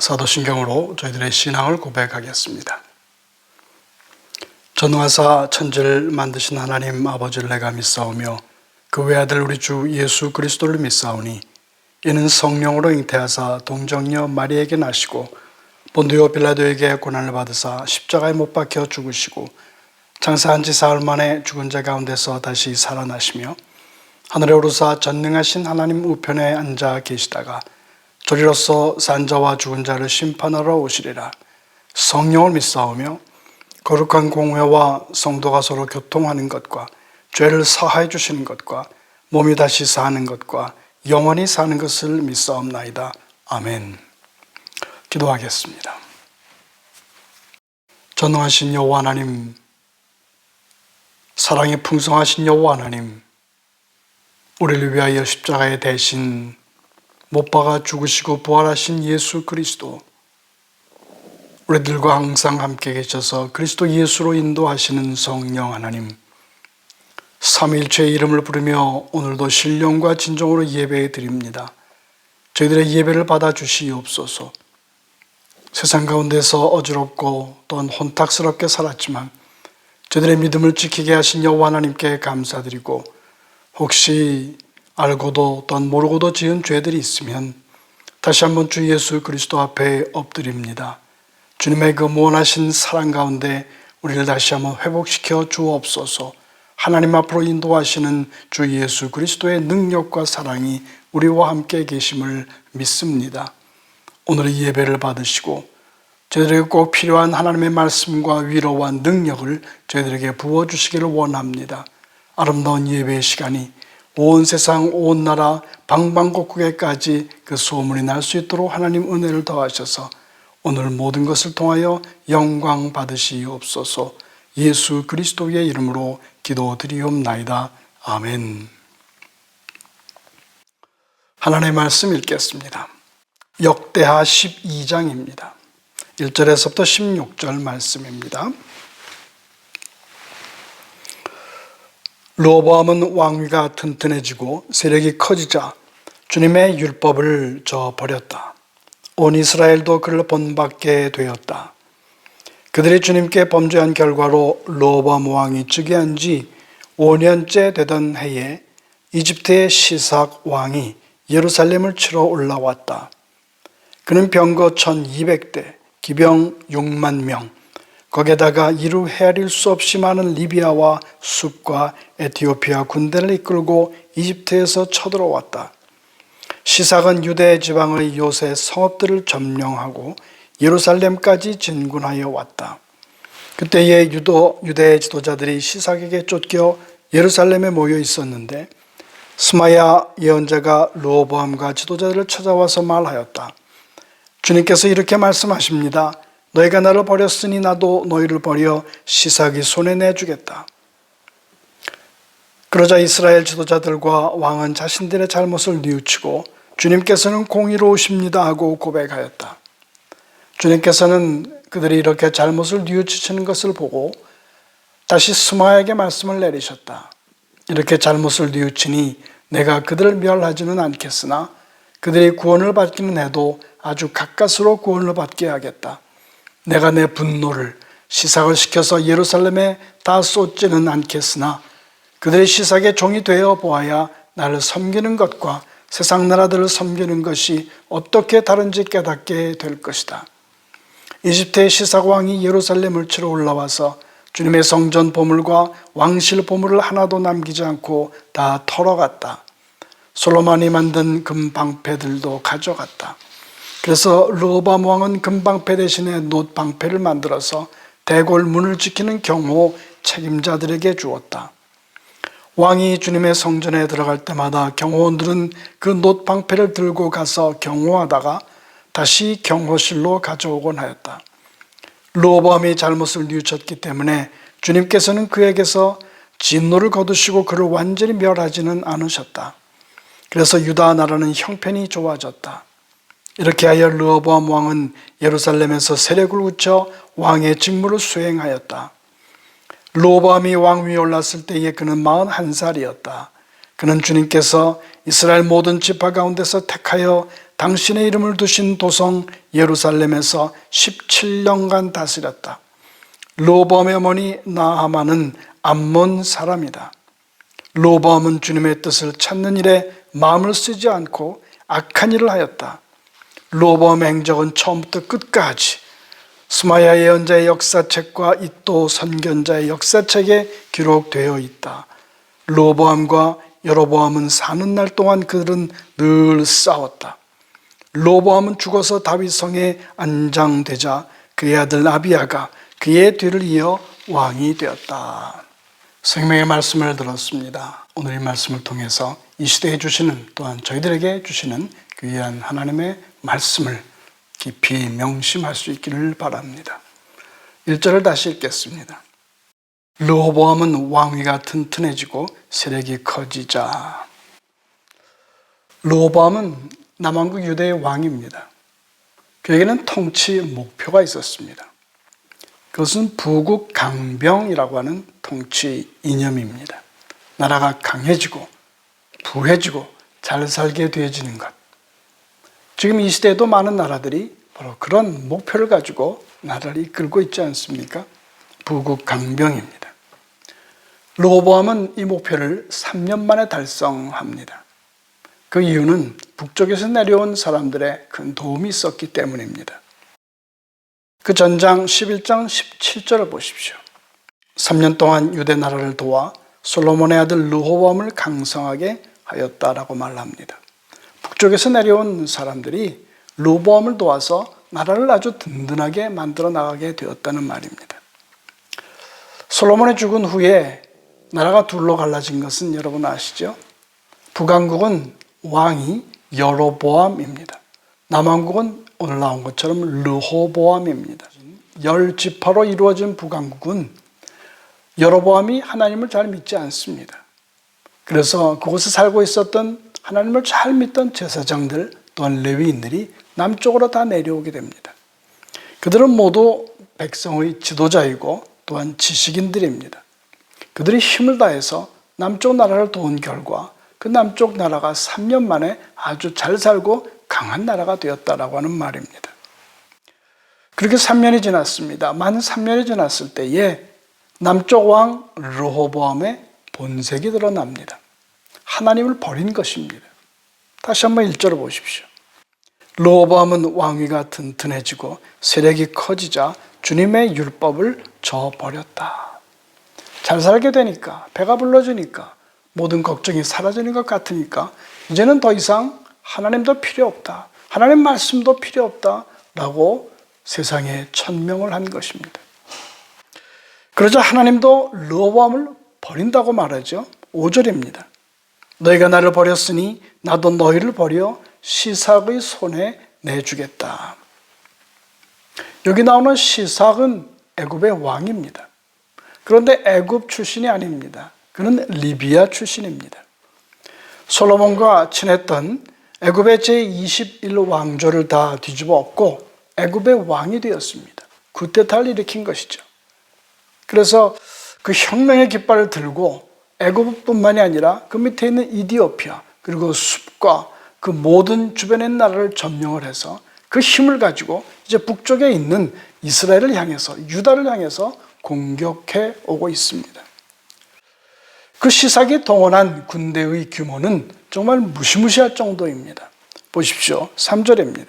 사도신경으로 저희들의 신앙을 고백하겠습니다. 전능하사 천지를 만드신 하나님 아버지를 내가 믿사오며 그 외아들 우리 주 예수 그리스도를 믿사오니 이는 성령으로 잉태하사 동정녀 마리에게 나시고 본디오 빌라도에게 고난을 받으사 십자가에 못 박혀 죽으시고 장사한 지 사흘 만에 죽은 자 가운데서 다시 살아나시며 하늘에 오르사 전능하신 하나님 우편에 앉아 계시다가 저리로서 산 자와 죽은 자를 심판하러 오시리라. 성령을 믿사오며 거룩한 공회와 성도가 서로 교통하는 것과 죄를 사하여 주시는 것과 몸이 다시 사는 것과 영원히 사는 것을 믿사옵나이다. 아멘. 기도하겠습니다. 전능하신 여호와 하나님, 사랑이 풍성하신 여호와 하나님, 우리를 위하여 십자가에 대신 못 박아 죽으시고 부활하신 예수 그리스도, 우리들과 항상 함께 계셔서 그리스도 예수로 인도하시는 성령 하나님, 삼위일체의 이름을 부르며 오늘도 신령과 진정으로 예배해 드립니다. 저희들의 예배를 받아주시옵소서. 세상 가운데서 어지럽고 또한 혼탁스럽게 살았지만 저희들의 믿음을 지키게 하신 여호와 하나님께 감사드리고, 혹시 알고도 또한 모르고도 지은 죄들이 있으면 다시 한번 주 예수 그리스도 앞에 엎드립니다. 주님의 그 무한하신 사랑 가운데 우리를 다시 한번 회복시켜 주옵소서. 하나님 앞으로 인도하시는 주 예수 그리스도의 능력과 사랑이 우리와 함께 계심을 믿습니다. 오늘의 예배를 받으시고 저희들에게 꼭 필요한 하나님의 말씀과 위로와 능력을 저희들에게 부어주시기를 원합니다. 아름다운 예배의 시간이 온 세상 온 나라 방방곡곡에까지 그 소문이 날 수 있도록 하나님 은혜를 더하셔서 오늘 모든 것을 통하여 영광 받으시옵소서. 예수 그리스도의 이름으로 기도드리옵나이다. 아멘. 하나님의 말씀 읽겠습니다. 역대하 12장입니다. 1절에서부터 16절 말씀입니다. 르호보암은 왕위가 튼튼해지고 세력이 커지자 주님의 율법을 저버렸다. 온 이스라엘도 그를 본받게 되었다. 그들이 주님께 범죄한 결과로 르호보암 왕이 즉위한 지 5년째 되던 해에 이집트의 시삭 왕이 예루살렘을 치러 올라왔다. 그는 병거 1200대, 기병 6만 명, 거기에다가 이루 헤아릴 수 없이 많은 리비아와 숲과 에티오피아 군대를 이끌고 이집트에서 쳐들어왔다. 시삭은 유대 지방의 요새 성읍들을 점령하고 예루살렘까지 진군하여 왔다. 그때의 유대 지도자들이 시삭에게 쫓겨 예루살렘에 모여 있었는데 스마야 예언자가 르호보암과 지도자들을 찾아와서 말하였다. 주님께서 이렇게 말씀하십니다. 너희가 나를 버렸으니 나도 너희를 버려 시삭이 손에 내주겠다. 그러자 이스라엘 지도자들과 왕은 자신들의 잘못을 뉘우치고 주님께서는 공의로우십니다 하고 고백하였다. 주님께서는 그들이 이렇게 잘못을 뉘우치는 것을 보고 다시 스마야에게 말씀을 내리셨다. 이렇게 잘못을 뉘우치니 내가 그들을 멸하지는 않겠으나 그들이 구원을 받기는 해도 아주 가까스로 구원을 받게 하겠다. 내가 내 분노를 시삭을 시켜서 예루살렘에 다 쏟지는 않겠으나 그들의 시삭의 종이 되어 보아야 나를 섬기는 것과 세상 나라들을 섬기는 것이 어떻게 다른지 깨닫게 될 것이다. 이집트의 시삭 왕이 예루살렘을 치러 올라와서 주님의 성전 보물과 왕실 보물을 하나도 남기지 않고 다 털어갔다. 솔로몬이 만든 금방패들도 가져갔다. 그래서 르호보암 왕은 금방패 대신에 놋방패를 만들어서 대궐 문을 지키는 경호 책임자들에게 주었다. 왕이 주님의 성전에 들어갈 때마다 경호원들은 그 놋방패를 들고 가서 경호하다가 다시 경호실로 가져오곤 하였다. 르호보암이 잘못을 뉘우쳤기 때문에 주님께서는 그에게서 진노를 거두시고 그를 완전히 멸하지는 않으셨다. 그래서 유다 나라는 형편이 좋아졌다. 이렇게 하여 르호보암 왕은 예루살렘에서 세력을 굳혀 왕의 직무를 수행하였다. 르호보암이 왕위에 올랐을 때에 그는 41살이었다. 그는 주님께서 이스라엘 모든 지파 가운데서 택하여 당신의 이름을 두신 도성 예루살렘에서 17년간 다스렸다. 르호보암의 어머니 나아마는 암몬 사람이다. 르호보암은 주님의 뜻을 찾는 일에 마음을 쓰지 않고 악한 일을 하였다. 르호보암의 행적은 처음부터 끝까지 스마야 예언자의 역사책과 이도 선견자의 역사책에 기록되어 있다. 르호보암과 여로보암은 사는 날 동안 그들은 늘 싸웠다. 르호보암은 죽어서 다윗 성에 안장되자 그의 아들 아비야가 그의 뒤를 이어 왕이 되었다. 생명의 말씀을 들었습니다. 오늘 이 말씀을 통해서 이 시대에 주시는, 또한 저희들에게 주시는 귀한 하나님의 말씀을 깊이 명심할 수 있기를 바랍니다. 1절을 다시 읽겠습니다. 르호보암은 왕위가 튼튼해지고 세력이 커지자. 르호보암은 남왕국 유대의 왕입니다. 그에게는 통치 목표가 있었습니다. 그것은 부국 강병이라고 하는 통치 이념입니다. 나라가 강해지고 부해지고 잘 살게 되어지는 것. 지금 이 시대에도 많은 나라들이 바로 그런 목표를 가지고 나라를 이끌고 있지 않습니까? 부국 강병입니다. 르호보암은 이 목표를 3년 만에 달성합니다. 그 이유는 북쪽에서 내려온 사람들의 큰 도움이 있었기 때문입니다. 그 전장 11장 17절을 보십시오. 3년 동안 유대 나라를 도와 솔로몬의 아들 르호보암을 강성하게 하였다라고 말합니다. 북쪽에서 내려온 사람들이 르호보암을 도와서 나라를 아주 든든하게 만들어 나가게 되었다는 말입니다. 솔로몬이 죽은 후에 나라가 둘로 갈라진 것은 여러분 아시죠? 북왕국은 왕이 여로보암입니다. 남왕국은 오늘 나온 것처럼 르호보암입니다. 10지파로 이루어진 북왕국은 여로보암이 하나님을 잘 믿지 않습니다. 그래서 그곳에 살고 있었던 하나님을 잘 믿던 제사장들 또한 레위인들이 남쪽으로 다 내려오게 됩니다. 그들은 모두 백성의 지도자이고 또한 지식인들입니다. 그들이 힘을 다해서 남쪽 나라를 도운 결과 그 남쪽 나라가 3년 만에 아주 잘 살고 강한 나라가 되었다라고 하는 말입니다. 그렇게 3년이 지났습니다. 만 3년이 지났을 때에 남쪽 왕 르호보암의 본색이 드러납니다. 하나님을 버린 것입니다. 다시 한번 1절을 보십시오. 르호보암은 왕위가 튼튼해지고 세력이 커지자 주님의 율법을 저버렸다. 잘 살게 되니까, 배가 불러지니까, 모든 걱정이 사라지는 것 같으니까 이제는 더 이상 하나님도 필요 없다, 하나님 말씀도 필요 없다라고 세상에 천명을 한 것입니다. 그러자 하나님도 르호보암을 버린다고 말하죠. 5절입니다. 너희가 나를 버렸으니 나도 너희를 버려 시삭의 손에 내주겠다. 여기 나오는 시삭은 애굽의 왕입니다. 그런데 애굽 출신이 아닙니다. 그는 리비아 출신입니다. 솔로몬과 친했던 애굽의 제21왕조를 다 뒤집어 엎고 애굽의 왕이 되었습니다. 쿠데타를 일으킨 것이죠. 그래서 그 혁명의 깃발을 들고 애굽뿐만이 아니라 그 밑에 있는 이디오피아 그리고 숲과 그 모든 주변의 나라를 점령을 해서 그 힘을 가지고 이제 북쪽에 있는 이스라엘을 향해서, 유다를 향해서 공격해 오고 있습니다. 그 시삭이 동원한 군대의 규모는 정말 무시무시할 정도입니다. 보십시오. 3절입니다.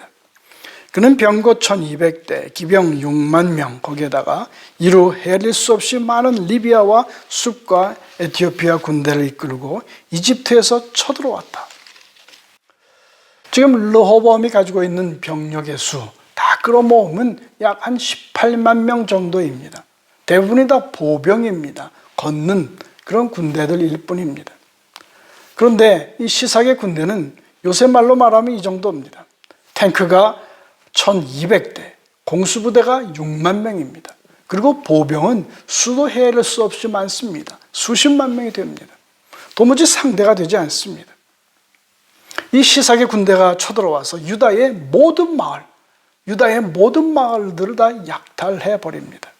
그는 병거 1200대, 기병 6만 명, 거기에다가 이루 헤아릴 수 없이 많은 리비아와 숲과 에티오피아 군대를 이끌고 이집트에서 쳐들어왔다. 지금 르호보암이 가지고 있는 병력의 수 다 끌어모으면 약 한 18만 명 정도입니다. 대부분이 다 보병입니다. 걷는 그런 군대들일 뿐입니다. 그런데 이 시삭의 군대는 요새 말로 말하면 이 정도입니다. 탱크가 1200대, 공수부대가 6만 명입니다. 그리고 보병은 수도 헤아릴 수 없이 많습니다. 수십만 명이 됩니다. 도무지 상대가 되지 않습니다. 이 시삭의 군대가 쳐들어와서 유다의 모든 마을들을 다 약탈해 버립니다.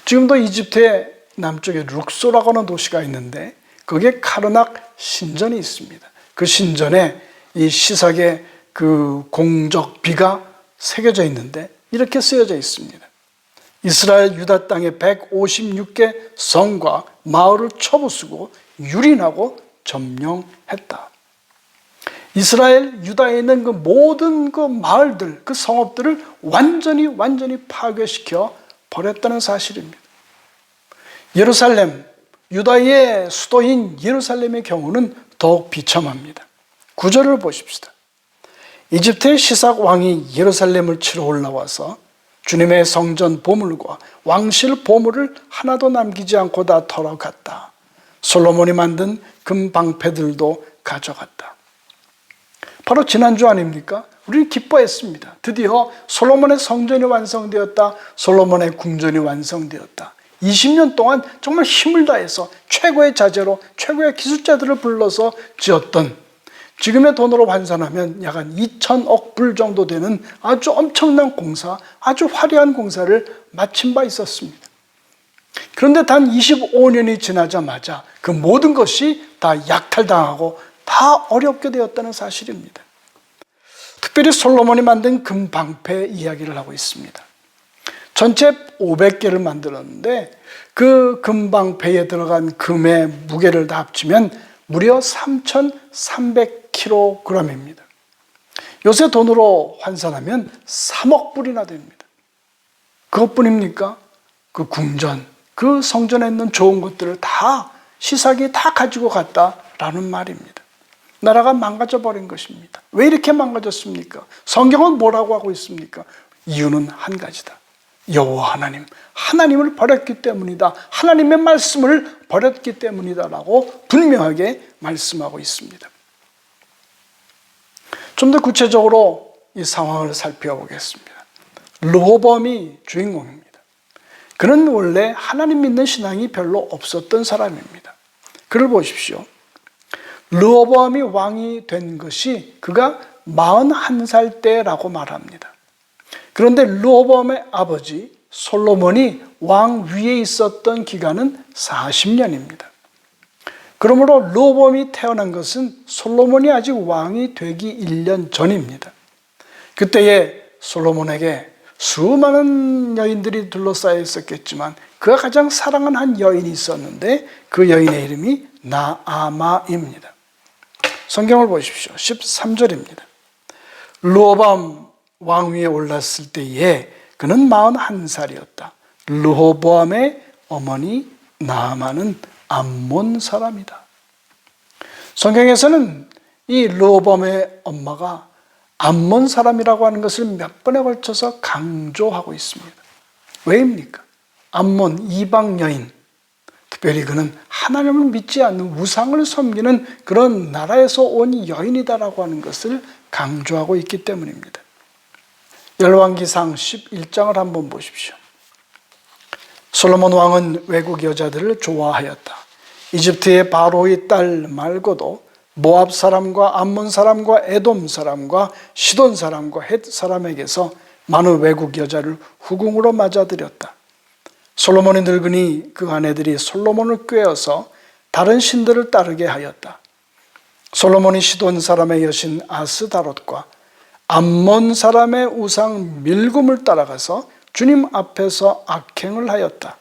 지금도 이집트의 남쪽에 룩소라고 하는 도시가 있는데 거기에 카르낙 신전이 있습니다. 그 신전에 이 시삭의 그 공적비가 새겨져 있는데 이렇게 쓰여져 있습니다. 이스라엘 유다 땅의 156개 성과 마을을 쳐부수고 유린하고 점령했다. 이스라엘 유다에 있는 그 모든 그 마을들, 그 성읍들을 완전히 파괴시켜 버렸다는 사실입니다. 예루살렘, 유다의 수도인 예루살렘의 경우는 더욱 비참합니다. 9절을 보십시다. 이집트의 시삭 왕이 예루살렘을 치러 올라와서 주님의 성전 보물과 왕실 보물을 하나도 남기지 않고 다 털어갔다. 솔로몬이 만든 금 방패들도 가져갔다. 바로 지난주 아닙니까? 우리는 기뻐했습니다. 드디어 솔로몬의 성전이 완성되었다. 솔로몬의 궁전이 완성되었다. 20년 동안 정말 힘을 다해서 최고의 자재로 최고의 기술자들을 불러서 지었던, 지금의 돈으로 환산하면 약 한 2천억 불 정도 되는 아주 엄청난 공사, 아주 화려한 공사를 마친 바 있었습니다. 그런데 단 25년이 지나자마자 그 모든 것이 다 약탈당하고 다 어렵게 되었다는 사실입니다. 특별히 솔로몬이 만든 금방패 이야기를 하고 있습니다. 전체 500개를 만들었는데 그 금방패에 들어간 금의 무게를 다 합치면 무려 3,300kg입니다. 요새 돈으로 환산하면 3억 불이나 됩니다. 그것뿐입니까? 그 궁전, 그 성전에 있는 좋은 것들을 다 시삭이 다 가지고 갔다라는 말입니다. 나라가 망가져 버린 것입니다. 왜 이렇게 망가졌습니까? 성경은 뭐라고 하고 있습니까? 이유는 한 가지다. 여호와 하나님을 버렸기 때문이다. 하나님의 말씀을 버렸기 때문이다 라고 분명하게 말씀하고 있습니다. 좀 더 구체적으로 이 상황을 살펴보겠습니다. 르호보암이 주인공입니다. 그는 원래 하나님 믿는 신앙이 별로 없었던 사람입니다. 그를 보십시오. 르호보암이 왕이 된 것이 그가 41살 때라고 말합니다. 그런데 르호보암의 아버지 솔로몬이 왕 위에 있었던 기간은 40년입니다. 그러므로 르호보암이 태어난 것은 솔로몬이 아직 왕이 되기 1년 전입니다. 그때에 솔로몬에게 수많은 여인들이 둘러싸여 있었겠지만 그가 가장 사랑하는 한 여인이 있었는데 그 여인의 이름이 나아마입니다. 성경을 보십시오. 13절입니다. 르호보암 왕 위에 올랐을 때에 그는 41살이었다. 르호보암의 어머니 나아마는 암몬 사람이다. 성경에서는 이 르호보암의 엄마가 암몬 사람이라고 하는 것을 몇 번에 걸쳐서 강조하고 있습니다. 왜입니까? 암몬, 이방 여인, 특별히 그는 하나님을 믿지 않는 우상을 섬기는 그런 나라에서 온 여인이다라고 하는 것을 강조하고 있기 때문입니다. 열왕기상 11장을 한번 보십시오. 솔로몬 왕은 외국 여자들을 좋아하였다. 이집트의 바로의 딸 말고도 모압 사람과 암몬 사람과 에돔 사람과 시돈 사람과 헷 사람에게서 많은 외국 여자를 후궁으로 맞아들였다. 솔로몬이 늙으니 그 아내들이 솔로몬을 꾀어서 다른 신들을 따르게 하였다. 솔로몬이 시돈 사람의 여신 아스다롯과 암몬 사람의 우상 밀금을 따라가서 주님 앞에서 악행을 하였다.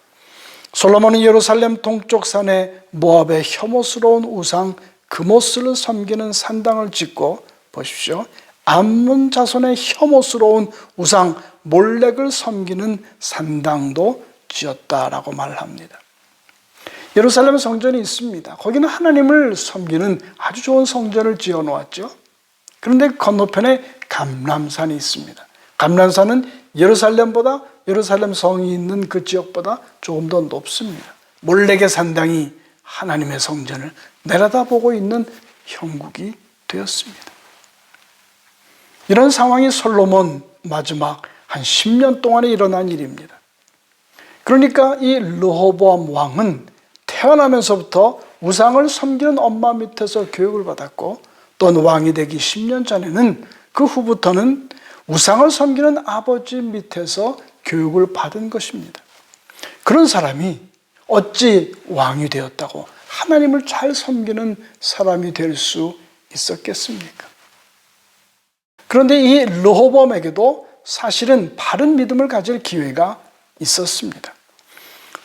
솔로몬은 예루살렘 동쪽 산에 모압의 혐오스러운 우상 그모스를 섬기는 산당을 짓고 보십시오. 암몬 자손의 혐오스러운 우상 몰렉을 섬기는 산당도 지었다라고 말합니다. 예루살렘 성전이 있습니다. 거기는 하나님을 섬기는 아주 좋은 성전을 지어 놓았죠. 그런데 건너편에 감람산이 있습니다. 감람산은 예루살렘 성이 있는 그 지역보다 조금 더 높습니다. 몰렉의 산당이 하나님의 성전을 내려다보고 있는 형국이 되었습니다. 이런 상황이 솔로몬 마지막 한 10년 동안에 일어난 일입니다. 그러니까 이 르호보암 왕은 태어나면서부터 우상을 섬기는 엄마 밑에서 교육을 받았고 또 왕이 되기 10년 전에는 그 후부터는 우상을 섬기는 아버지 밑에서 교육을 받은 것입니다. 그런 사람이 어찌 왕이 되었다고 하나님을 잘 섬기는 사람이 될 수 있었겠습니까? 그런데 이 르호보암에게도 사실은 바른 믿음을 가질 기회가 있었습니다.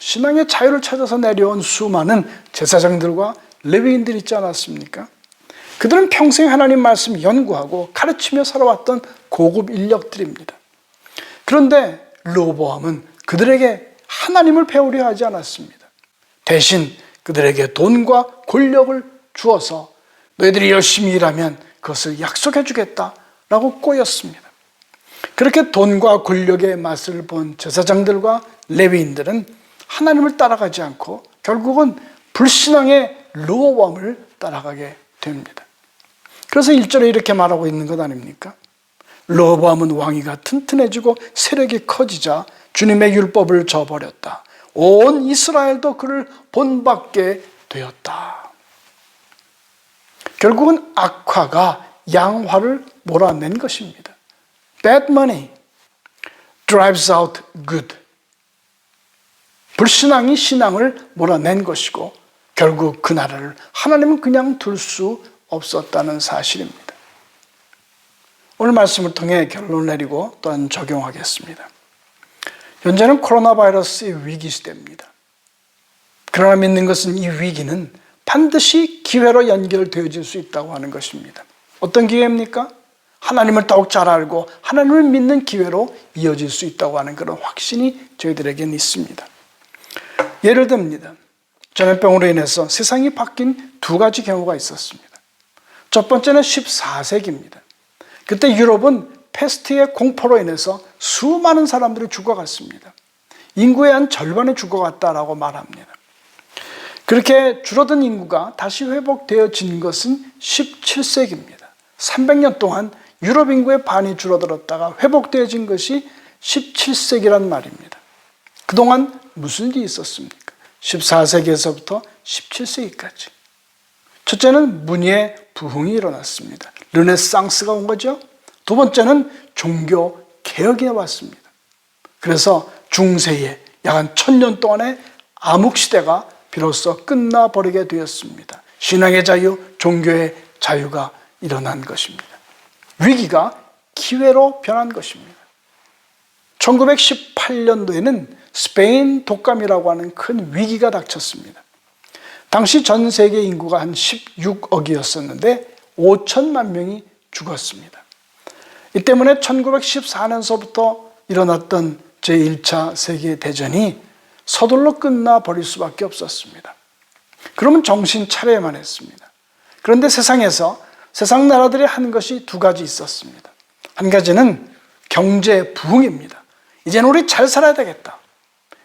신앙의 자유를 찾아서 내려온 수많은 제사장들과 레위인들이 있지 않았습니까? 그들은 평생 하나님 말씀 연구하고 가르치며 살아왔던 고급 인력들입니다. 그런데 르호보암은 그들에게 하나님을 배우려 하지 않았습니다. 대신 그들에게 돈과 권력을 주어서 너희들이 열심히 일하면 그것을 약속해 주겠다라고 꼬였습니다. 그렇게 돈과 권력의 맛을 본 제사장들과 레위인들은 하나님을 따라가지 않고 결국은 불신앙의 르호보암을 따라가게 됩니다. 그래서 1절에 이렇게 말하고 있는 것 아닙니까? 르호보암은 왕위가 튼튼해지고 세력이 커지자 주님의 율법을 저버렸다. 온 이스라엘도 그를 본받게 되었다. 결국은 악화가 양화를 몰아낸 것입니다. Bad money drives out good. 불신앙이 신앙을 몰아낸 것이고 결국 그 나라를 하나님은 그냥 둘 수 없었다는 사실입니다. 오늘 말씀을 통해 결론을 내리고 또한 적용하겠습니다. 현재는 코로나 바이러스의 위기 시대입니다. 그러나 믿는 것은 이 위기는 반드시 기회로 연결되어질 수 있다고 하는 것입니다. 어떤 기회입니까? 하나님을 더욱 잘 알고 하나님을 믿는 기회로 이어질 수 있다고 하는 그런 확신이 저희들에게는 있습니다. 예를 듭니다. 전염병으로 인해서 세상이 바뀐 두 가지 경우가 있었습니다. 첫 번째는 14세기입니다. 그때 유럽은 패스트의 공포로 인해서 수많은 사람들이 죽어갔습니다. 인구의 한 절반이 죽어갔다라고 말합니다. 그렇게 줄어든 인구가 다시 회복되어진 것은 17세기입니다. 300년 동안 유럽 인구의 반이 줄어들었다가 회복되어진 것이 17세기란 말입니다. 그동안 무슨 일이 있었습니까? 14세기에서부터 17세기까지. 첫째는 문예의 부흥이 일어났습니다. 르네상스가 온 거죠. 두 번째는 종교 개혁이 왔습니다. 그래서 중세에 약 한 1000년 동안의 암흑시대가 비로소 끝나버리게 되었습니다. 신앙의 자유, 종교의 자유가 일어난 것입니다. 위기가 기회로 변한 것입니다. 1918년도에는 스페인 독감이라고 하는 큰 위기가 닥쳤습니다. 당시 전 세계 인구가 한 16억이었었는데 5천만 명이 죽었습니다. 이 때문에 1914년서부터 일어났던 제1차 세계대전이 서둘러 끝나버릴 수밖에 없었습니다. 그러면 정신 차려야만 했습니다. 그런데 세상에서 세상 나라들이 한 것이 두 가지 있었습니다. 한 가지는 경제 부흥입니다. 이제는 우리 잘 살아야 되겠다.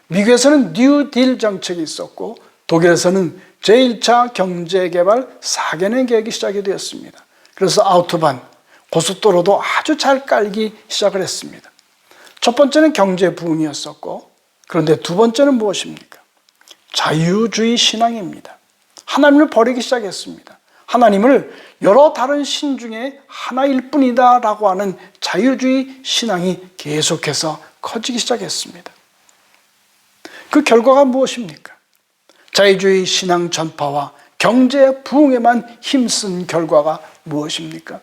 미국에서는 뉴딜 정책이 있었고 독일에서는 제1차 경제개발 4개년 계획이 시작이 되었습니다. 그래서 아우토반, 고속도로도 아주 잘 깔기 시작을 했습니다. 첫 번째는 경제 부흥이었었고 그런데 두 번째는 무엇입니까? 자유주의 신앙입니다. 하나님을 버리기 시작했습니다. 하나님을 여러 다른 신 중에 하나일 뿐이다 라고 하는 자유주의 신앙이 계속해서 커지기 시작했습니다. 그 결과가 무엇입니까? 자유주의 신앙 전파와 경제 부흥에만 힘쓴 결과가 무엇입니까?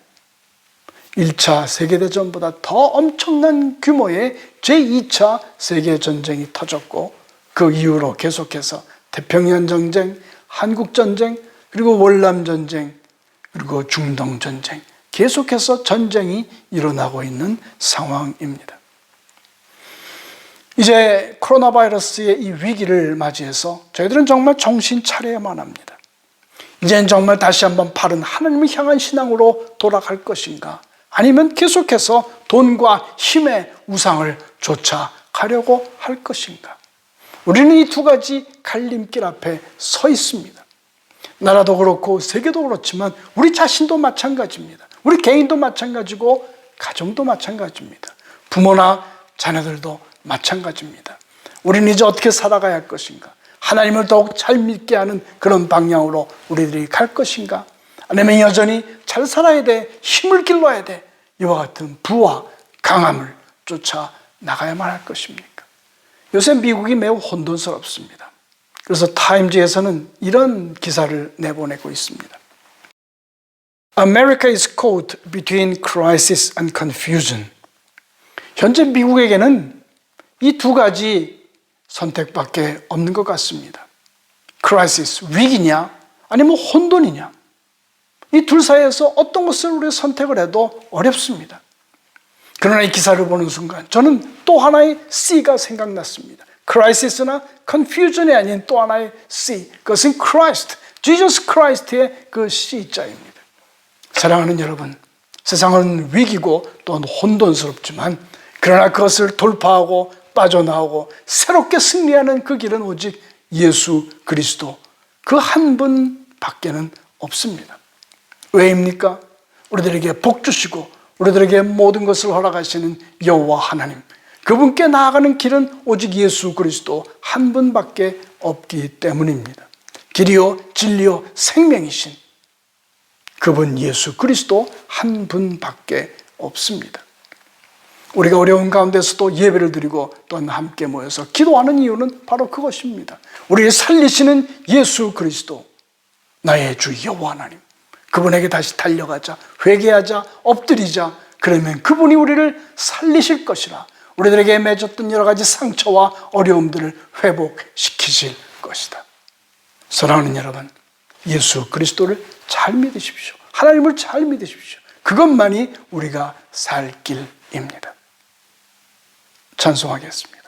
1차 세계대전보다 더 엄청난 규모의 제2차 세계전쟁이 터졌고 그 이후로 계속해서 태평양 전쟁, 한국전쟁, 그리고 월남전쟁, 그리고 중동전쟁 계속해서 전쟁이 일어나고 있는 상황입니다. 이제 코로나 바이러스의 이 위기를 맞이해서 저희들은 정말 정신 차려야만 합니다. 이제는 정말 다시 한번 바른 하나님을 향한 신앙으로 돌아갈 것인가? 아니면 계속해서 돈과 힘의 우상을 쫓아가려고 할 것인가? 우리는 이 두 가지 갈림길 앞에 서 있습니다. 나라도 그렇고 세계도 그렇지만 우리 자신도 마찬가지입니다. 우리 개인도 마찬가지고 가정도 마찬가지입니다. 부모나 자녀들도 마찬가지입니다. 우리는 이제 어떻게 살아가야 할 것인가? 하나님을 더욱 잘 믿게 하는 그런 방향으로 우리들이 갈 것인가? 아니면 여전히 잘 살아야 돼, 힘을 길러야 돼, 이와 같은 부와 강함을 쫓아 나가야만 할 것입니까? 요새 미국이 매우 혼돈스럽습니다. 그래서 타임즈에서는 이런 기사를 내보내고 있습니다. America is caught between crisis and confusion. 현재 미국에게는 이 두 가지 선택밖에 없는 것 같습니다. crisis, 위기냐 아니면 혼돈이냐. 이 둘 사이에서 어떤 것을 우리가 선택을 해도 어렵습니다. 그러나 이 기사를 보는 순간 저는 또 하나의 C가 생각났습니다. 크라이시스나 컨퓨전이 아닌 또 하나의 C, 그것은 Christ, Jesus Christ의 그 C자입니다. 사랑하는 여러분, 세상은 위기고 또한 혼돈스럽지만 그러나 그것을 돌파하고 빠져나오고 새롭게 승리하는 그 길은 오직 예수 그리스도 그 한 분밖에는 없습니다. 왜입니까? 우리들에게 복 주시고 우리들에게 모든 것을 허락하시는 여호와 하나님, 그분께 나아가는 길은 오직 예수 그리스도 한 분밖에 없기 때문입니다. 길이요 진리요 생명이신 그분 예수 그리스도 한 분밖에 없습니다. 우리가 어려운 가운데서도 예배를 드리고 또한 함께 모여서 기도하는 이유는 바로 그것입니다. 우리를 살리시는 예수 그리스도, 나의 주 여호와 하나님, 그분에게 다시 달려가자, 회개하자, 엎드리자. 그러면 그분이 우리를 살리실 것이라, 우리들에게 맺었던 여러 가지 상처와 어려움들을 회복시키실 것이다. 사랑하는 여러분, 예수 그리스도를 잘 믿으십시오. 하나님을 잘 믿으십시오. 그것만이 우리가 살 길입니다. 찬송하겠습니다.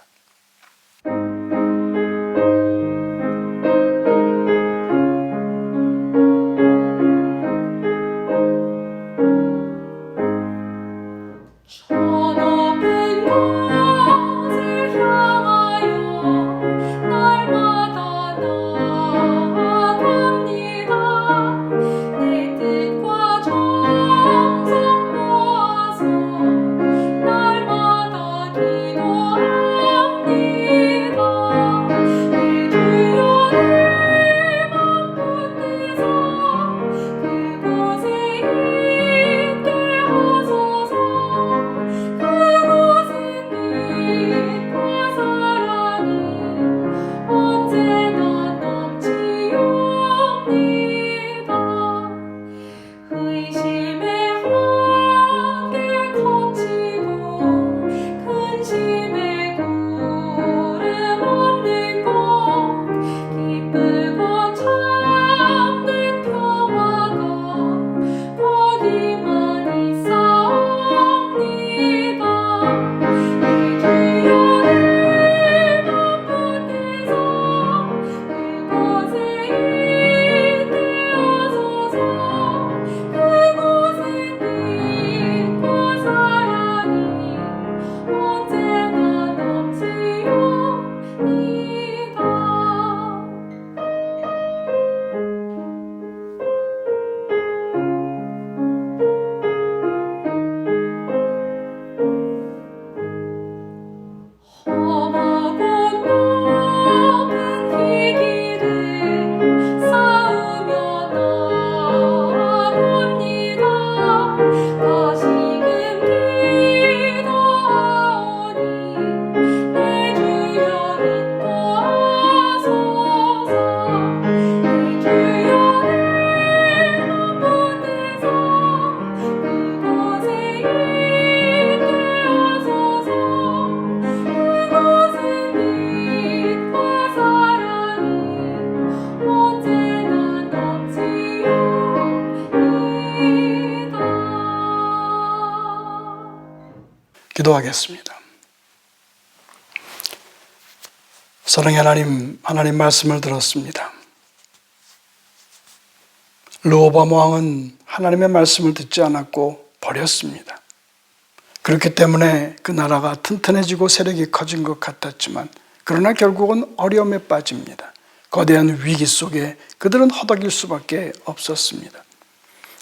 기도하겠습니다. 사랑의 하나님, 하나님 말씀을 들었습니다. 르호보암 왕은 하나님의 말씀을 듣지 않았고 버렸습니다. 그렇기 때문에 그 나라가 튼튼해지고 세력이 커진 것 같았지만 그러나 결국은 어려움에 빠집니다. 거대한 위기 속에 그들은 허덕일 수밖에 없었습니다.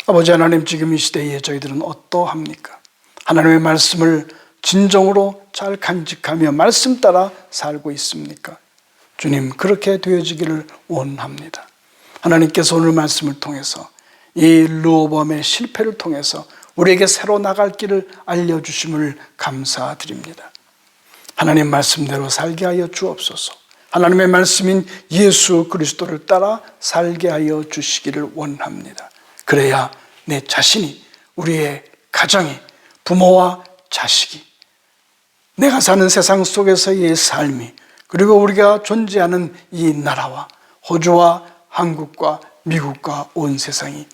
아버지 하나님, 지금 이 시대에 저희들은 어떠합니까? 하나님의 말씀을 진정으로 잘 간직하며 말씀 따라 살고 있습니까? 주님, 그렇게 되어지기를 원합니다. 하나님께서 오늘 말씀을 통해서 이 르호보암의 실패를 통해서 우리에게 새로 나갈 길을 알려주심을 감사드립니다. 하나님 말씀대로 살게 하여 주옵소서. 하나님의 말씀인 예수 그리스도를 따라 살게 하여 주시기를 원합니다. 그래야 내 자신이, 우리의 가정이, 부모와 자식이, 내가 사는 세상 속에서의 삶이, 그리고 우리가 존재하는 이 나라와 호주와 한국과 미국과 온 세상이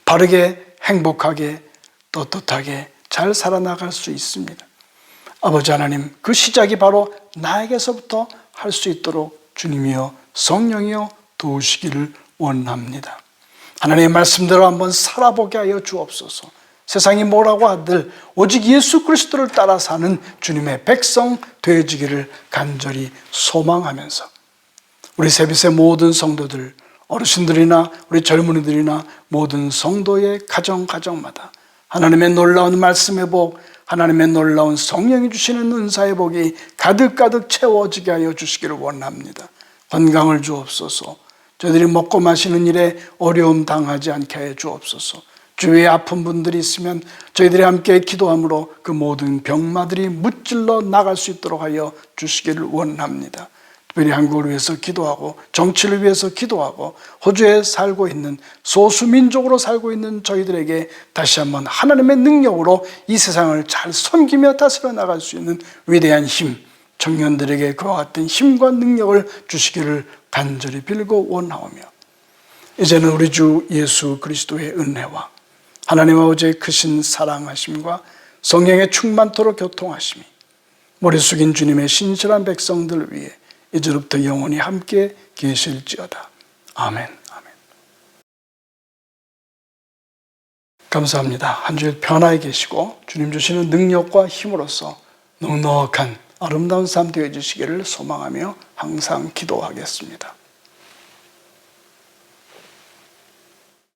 바르게 행복하게 떳떳하게 잘 살아나갈 수 있습니다. 아버지 하나님, 그 시작이 바로 나에게서부터 할 수 있도록 주님이여 성령이여 도우시기를 원합니다. 하나님의 말씀대로 한번 살아보게 하여 주옵소서. 세상이 뭐라고 하들 오직 예수 그리스도를 따라 사는 주님의 백성 되어지기를 간절히 소망하면서 우리 세빛의 모든 성도들, 어르신들이나 우리 젊은이들이나 모든 성도의 가정마다 하나님의 놀라운 말씀의 복, 하나님의 놀라운 성령이 주시는 은사의 복이 가득가득 채워지게 하여 주시기를 원합니다. 건강을 주옵소서. 저희들이 먹고 마시는 일에 어려움 당하지 않게 하여 주옵소서. 주위에 아픈 분들이 있으면 저희들이 함께 기도함으로 그 모든 병마들이 무찔러 나갈 수 있도록 하여 주시기를 원합니다. 특별히 한국을 위해서 기도하고 정치를 위해서 기도하고 호주에 살고 있는 소수민족으로 살고 있는 저희들에게 다시 한번 하나님의 능력으로 이 세상을 잘 섬기며 다스려 나갈 수 있는 위대한 힘, 청년들에게 그와 같은 힘과 능력을 주시기를 간절히 빌고 원하오며 이제는 우리 주 예수 그리스도의 은혜와 하나님 아버지의 크신 사랑하심과 성령의 충만토록 교통하심이 머리 숙인 주님의 신실한 백성들 위해 이제부터 영원히 함께 계실지어다. 아멘. 아멘. 감사합니다. 한 주일 편하게 계시고 주님 주시는 능력과 힘으로써 넉넉한 아름다운 삶 되어주시기를 소망하며 항상 기도하겠습니다.